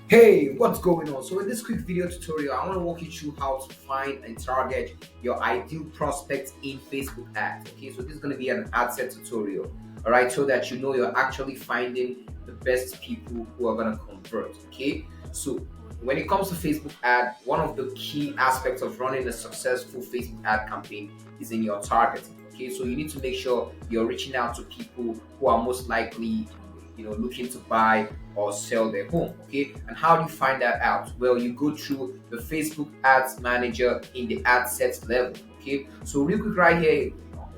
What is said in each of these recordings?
Hey, what's going on? So in this quick video tutorial, I want to walk you through how to find and target your ideal prospects in Facebook ads. Okay, so this is going to be an ad set tutorial, all right, so that you know you're actually finding the best people who are going to convert. Okay, so when it comes to Facebook ad, one of the key aspects of running a successful Facebook ad campaign is in your targeting. Okay, so you need to make sure you're reaching out to people who are most likely, looking to buy or sell their home. Okay, and how do you find that out? Well, you go through the Facebook ads manager in the ad sets level. Okay, so real quick right here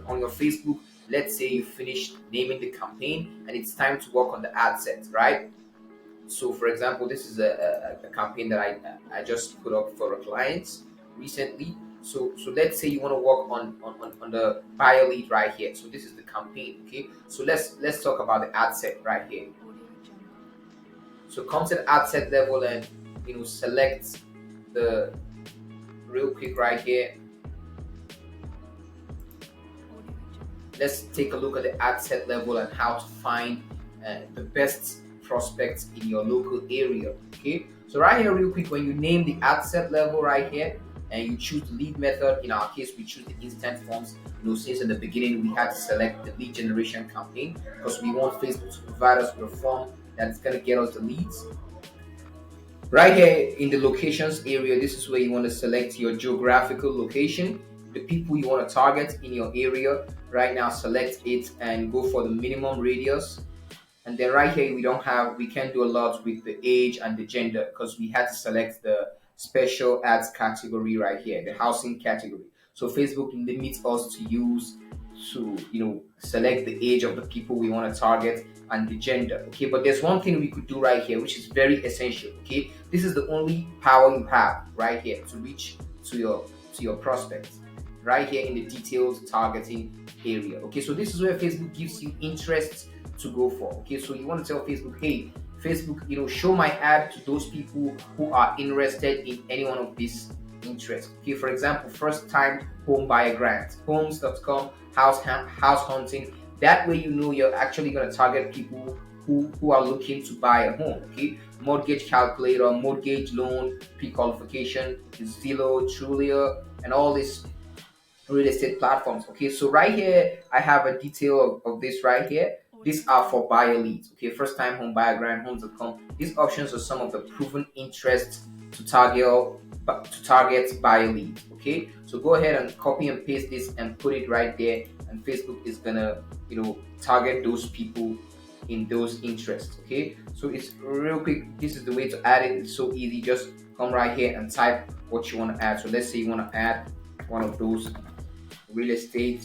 on your Facebook, let's say you finished naming the campaign and it's time to work on the ad set, right? So for example, this is a campaign that I just put up for a client recently. So let's say you want to work on the buyer lead right here. So this is the campaign. Okay, so let's talk about the ad set right here. So come to the ad set level and select the real quick right here. Let's take a look at the ad set level and how to find the best prospects in your local area. Okay, so right here real quick, when you name the ad set level right here and you choose the lead method, in our case we choose the instant forms. Since in the beginning we had to select the lead generation campaign because we want Facebook to provide us with a form that's going to get us the leads. Right here in the locations area, this is where you want to select your geographical location, the people you want to target in your area. Right now, select it and go for the minimum radius. And then right here, we can't do a lot with the age and the gender because we had to select the special ads category right here, the housing category. So Facebook limits us to select the age of the people we want to target and the gender. Okay, but there's one thing we could do right here which is very essential. Okay, this is the only power you have right here to reach to your prospects right here in the detailed targeting area. Okay, so this is where Facebook gives you interests to go for. Okay, so you want to tell Facebook, hey Facebook, show my ad to those people who are interested in any one of these interests. Okay, for example, first time home buyer grant, homes.com, house hunting. That way you're actually going to target people who are looking to buy a home. Okay, mortgage calculator, mortgage loan, pre-qualification, Zillow, Trulia, and all these real estate platforms. Okay, so right here I have a detail of this right here. These are for buyer leads. Okay, first time home buyer grant, homes.com. These options are some of the proven interests to target buyer leads. Okay, so go ahead and copy and paste this and put it right there, and Facebook is gonna target those people in those interests. Okay, so it's real quick. This is the way to add it. It's so easy. Just come right here and type what you want to add. So let's say you want to add one of those real estate,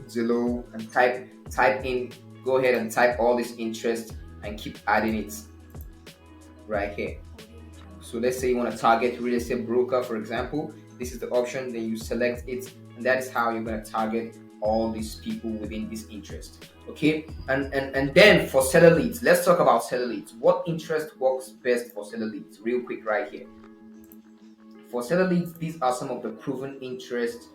Zillow, and type in. Go ahead and type all this interest and keep adding it right here. So let's say you want to target real estate broker, for example. This is the option. Then you select it, and that is how you're going to target all these people within this interest. Okay, and then for seller leads, let's talk about seller leads. What interest works best for seller leads? Real quick, right here. For seller leads, these are some of the proven interests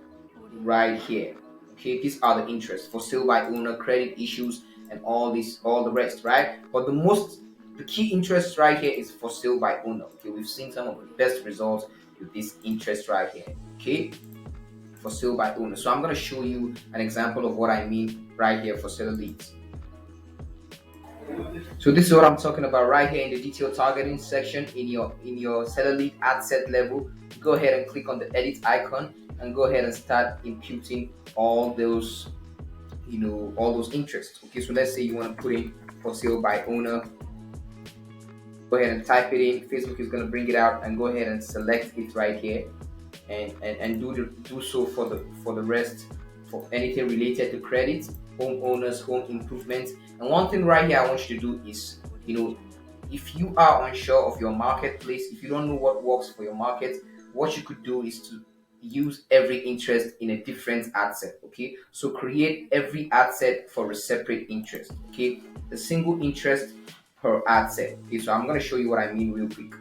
right here. Okay, these are the interests for sale by owner, credit issues, and all the rest, right? But the key interest right here is for sale by owner. Okay, we've seen some of the best results with this interest right here. Okay, for sale by owner. So I'm going to show you an example of what I mean right here for seller leads. So this is what I'm talking about right here in the detailed targeting section in your seller lead ad set level. Go ahead and click on the edit icon and go ahead and start imputing all those interests. Okay, so let's say you want to put in for sale by owner. Go ahead and type it in. Facebook is going to bring it out, and go ahead and select it right here, and do so for the rest, for anything related to credit, homeowners, home improvements. And one thing right here I want you to do is, if you are unsure of your marketplace, if you don't know what works for your market, what you could do is to use every interest in a different ad set. Okay, so create every ad set for a separate interest. Okay, a single interest per ad set. Okay, so I'm going to show you what I mean real quick.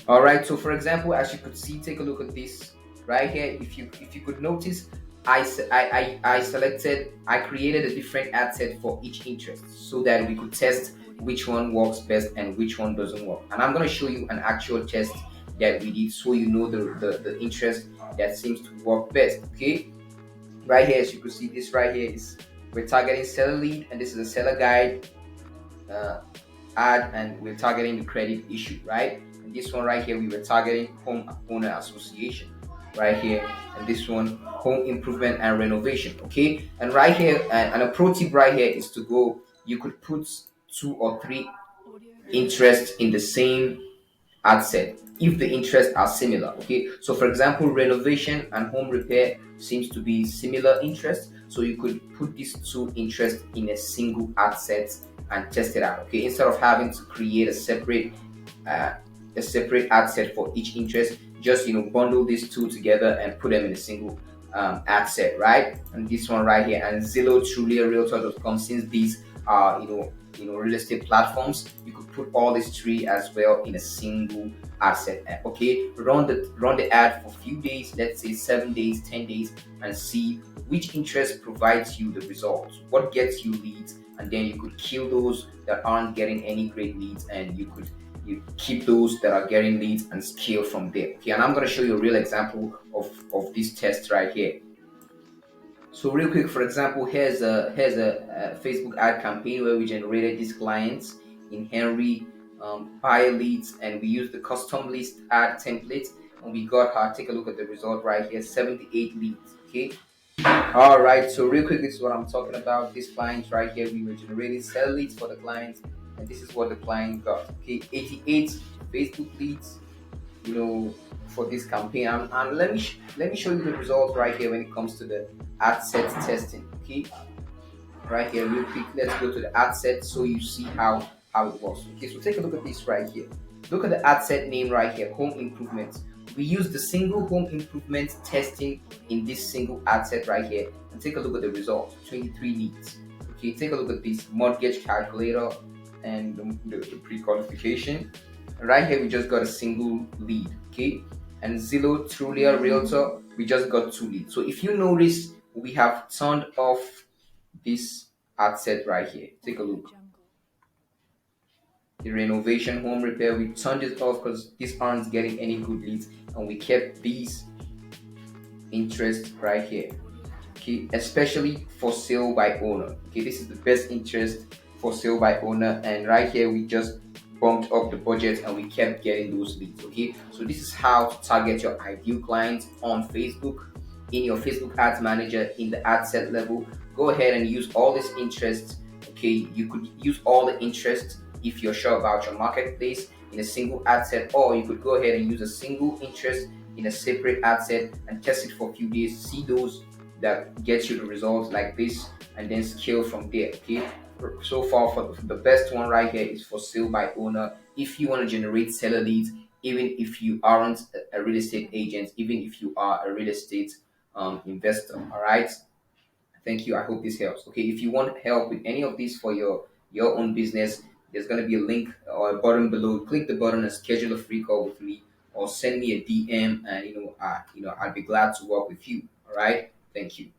All right, so for example, as you could see, take a look at this right here. If you could notice, I created a different ad set for each interest so that we could test which one works best and which one doesn't work. And I'm going to show you an actual test that we did so you know the interest that seems to work best. Okay, right here, as you can see, this right here is we're targeting seller lead, and this is a seller guide uh, ad, and we're targeting the credit issue, right? And this one right here, we were targeting homeowner association, right here, and this one home improvement and renovation. Okay, and right here, and a pro tip right here is to go. You could put two or three interests in the same ad set if the interests are similar. Okay, so for example, renovation and home repair seems to be similar interests, so you could put these two interests in a single ad set and test it out. Okay, instead of having to create uh, a separate ad set for each interest, just bundle these two together and put them in a single ad set, right? And this one right here, and Zillow, Trulia, Realtor.com, since these are real estate platforms, you could put all these three as well in a single ad set. Okay, run the ad for a few days, let's say 7 days, 10 days, and see which interest provides you the results, what gets you leads, and then you could kill those that aren't getting any great leads, and you keep those that are getting leads and scale from there. Okay, and I'm going to show you a real example of this test right here. So real quick, for example, here's a Facebook ad campaign where we generated these clients in Henry, buyer leads, and we used the custom list ad template, and we got her. Take a look at the result right here: 78 leads. Okay. All right. So real quick, this is what I'm talking about. These clients right here, we were generating sell leads for the clients, and this is what the client got. Okay, 88 Facebook leads, for this campaign. And let me show you the results right here when it comes to the ad set testing. Okay, right here, real quick, let's go to the ad set so you see how it works. Okay, so take a look at this right here. Look at the ad set name right here: home improvements. We use the single home improvement testing in this single ad set right here, and take a look at the results: 23 leads. Okay, take a look at this mortgage calculator and the pre-qualification. Right here, we just got a single lead. Okay, and Zillow, Trulia, Realtor, we just got two leads. So if you notice, we have turned off this ad set right here. Take a look. The renovation, home repair, we turned it off because these aren't getting any good leads, and we kept these interests right here. Okay, especially for sale by owner. Okay, this is the best interest for sale by owner, and right here we just bumped up the budget and we kept getting those leads. Okay, so this is how to target your ideal clients on Facebook in your Facebook ads manager in the ad set level. Go ahead and use all this interest. Okay, you could use all the interest if you're sure about your marketplace in a single ad set, or you could go ahead and use a single interest in a separate ad set and test it for a few days, see those that gets you the results like this, and then scale from there. Okay, so far for the best one right here is for sale by owner. If you want to generate seller leads, even if you aren't a real estate agent, even if you are a real estate investor. All right, thank you, I hope this helps. Okay, if you want help with any of these for your own business, there's going to be a link or a button below. Click the button and schedule a free call with me, or send me a DM, and I'd be glad to work with you. All right, thank you.